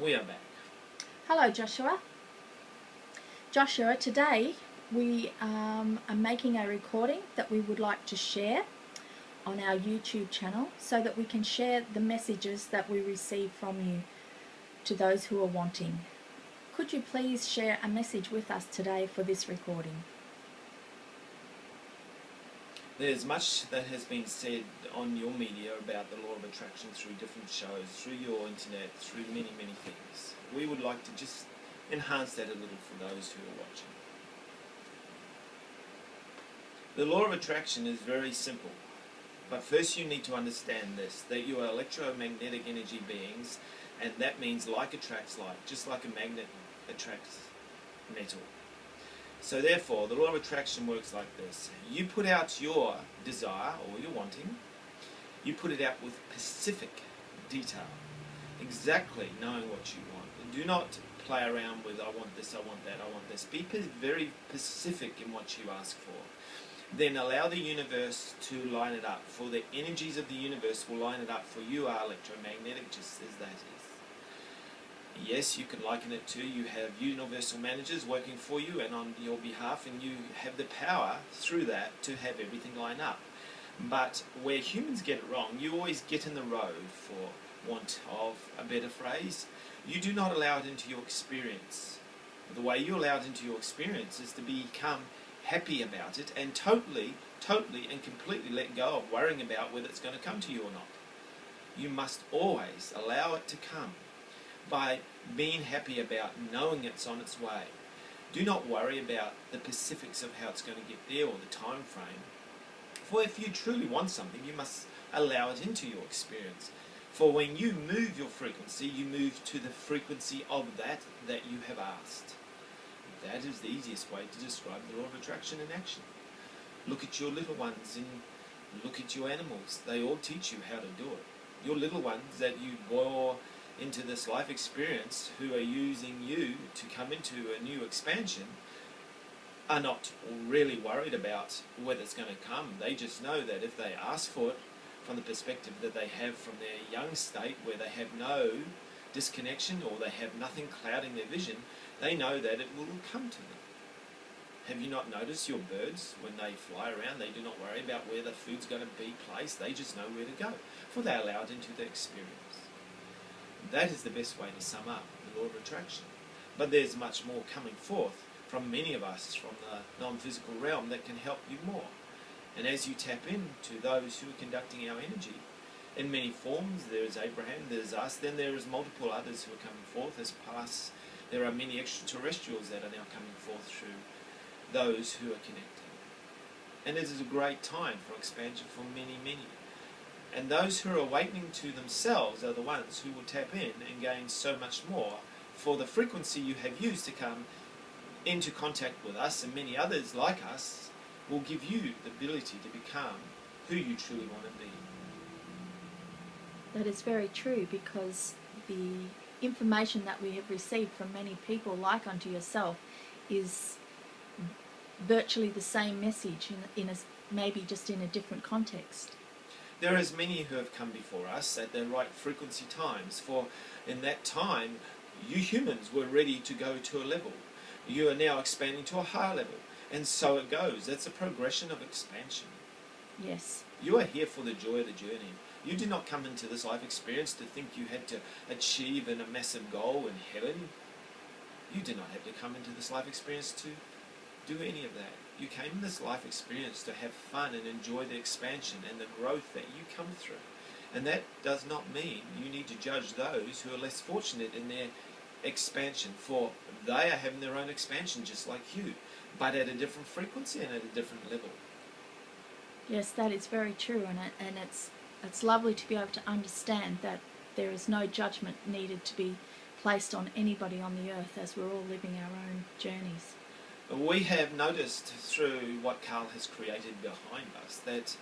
We are back. Hello Joshua. Joshua, today we are making a recording that we would like to share on our YouTube channel so that we can share the messages that we receive from you to those who are wanting. Could you please share a message with us today for this recording? There's much that has been said on your media about the law of attraction through different shows, through your internet, through many, many things. We would like to just enhance that a little for those who are watching. The law of attraction is very simple, but first you need to understand this, that you are electromagnetic energy beings, and that means like attracts like, just like a magnet attracts metal. So therefore, the law of attraction works like this. You put out your desire, or your wanting, you put it out with specific detail, exactly knowing what you want. And do not play around with, I want this, I want that, I want this. Be very specific in what you ask for. Then allow the universe to line it up, for the energies of the universe will line it up, for you are electromagnetic just as that is. Yes, you can liken it to you have universal managers working for you and on your behalf, and you have the power through that to have everything line up. But where humans get it wrong, you always get in the road, for want of a better phrase. You do not allow it into your experience. The way you allow it into your experience is to become happy about it and totally and completely let go of worrying about whether it's going to come to you or not. You must always allow it to come by being happy about knowing it's on its way. Do not worry about the specifics of how it's going to get there or the time frame. For if you truly want something, you must allow it into your experience. For when you move your frequency, you move to the frequency of that you have asked. That is the easiest way to describe the law of attraction in action. Look at your little ones and look at your animals. They all teach you how to do it. Your little ones that you bore into this life experience, who are using you to come into a new expansion, are not really worried about whether it's going to come. They just know that if they ask for it from the perspective that they have from their young state, where they have no disconnection or they have nothing clouding their vision, they know that it will come to them. Have you not noticed your birds, when they fly around, they do not worry about where the food's going to be placed, they just know where to go, for they allow it into their experience. That is the best way to sum up the law of attraction. But there's much more coming forth from many of us from the non-physical realm that can help you more. And as you tap into those who are conducting our energy in many forms, there is Abraham, there's us, then there is multiple others who are coming forth as past. There are many extraterrestrials that are now coming forth through those who are connecting. And it is a great time for expansion for many, many. And those who are awakening to themselves are the ones who will tap in and gain so much more, for the frequency you have used to come into contact with us and many others like us will give you the ability to become who you truly want to be. That is very true, because the information that we have received from many people like unto yourself is virtually the same message maybe just in a different context. There is many who have come before us at the right frequency times, for in that time you humans were ready to go to a level. You are now expanding to a higher level, and so it goes. That's a progression of expansion. Yes. You are here for the joy of the journey. You did not come into this life experience to think you had to achieve a massive goal in heaven. You did not have to come into this life experience to do any of that. You came in this life experience to have fun and enjoy the expansion and the growth that you come through. And that does not mean you need to judge those who are less fortunate in their expansion, for they are having their own expansion just like you, but at a different frequency and at a different level. Yes, that is very true, and it's lovely to be able to understand that there is no judgment needed to be placed on anybody on the earth, as we're all living our own journeys. We have noticed through what Carl has created behind us that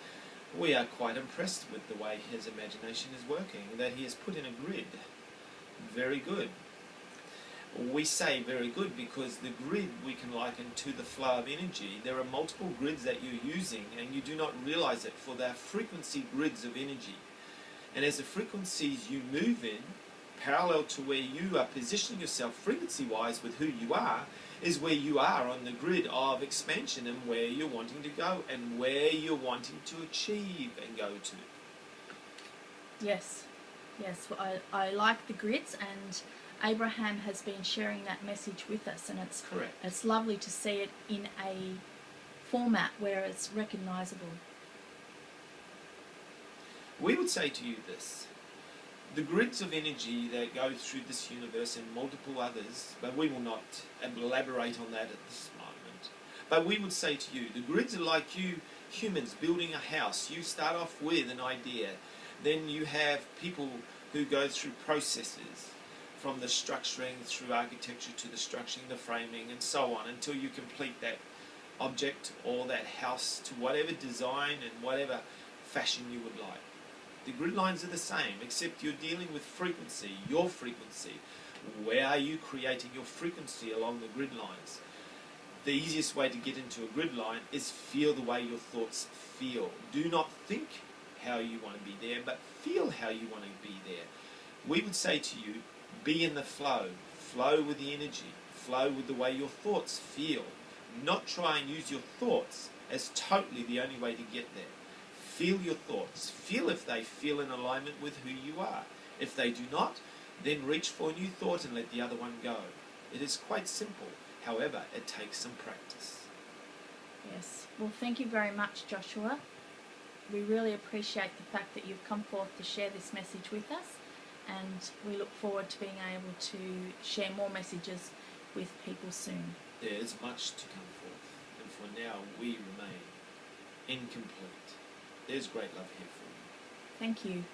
we are quite impressed with the way his imagination is working, that he has put in a grid. Very good. We say very good because the grid we can liken to the flow of energy. There are multiple grids that you're using and you do not realize it, for they're frequency grids of energy. And as the frequencies you move in, parallel to where you are positioning yourself frequency-wise with who you are, is where you are on the grid of expansion and where you're wanting to go and where you're wanting to achieve and go to. Yes, yes. I like the grids, and Abraham has been sharing that message with us, and it's Correct. It's lovely to see it in a format where it's recognisable. We would say to you this: the grids of energy that go through this universe and multiple others, but we will not elaborate on that at this moment. But we would say to you, the grids are like you humans building a house. You start off with an idea, then you have people who go through processes from the structuring through architecture to the structuring, the framing, and so on, until you complete that object or that house to whatever design and whatever fashion you would like. The grid lines are the same, except you're dealing with frequency, your frequency. Where are you creating your frequency along the grid lines? The easiest way to get into a grid line is feel the way your thoughts feel. Do not think how you want to be there, but feel how you want to be there. We would say to you, be in the flow. Flow with the energy. Flow with the way your thoughts feel. Not try and use your thoughts as totally the only way to get there. Feel your thoughts. Feel if they feel in alignment with who you are. If they do not, then reach for a new thought and let the other one go. It is quite simple. However, it takes some practice. Yes. Well, thank you very much, Joshua. We really appreciate the fact that you've come forth to share this message with us, and we look forward to being able to share more messages with people soon. There is much to come forth, and for now we remain incomplete. There's great love here for you. Thank you.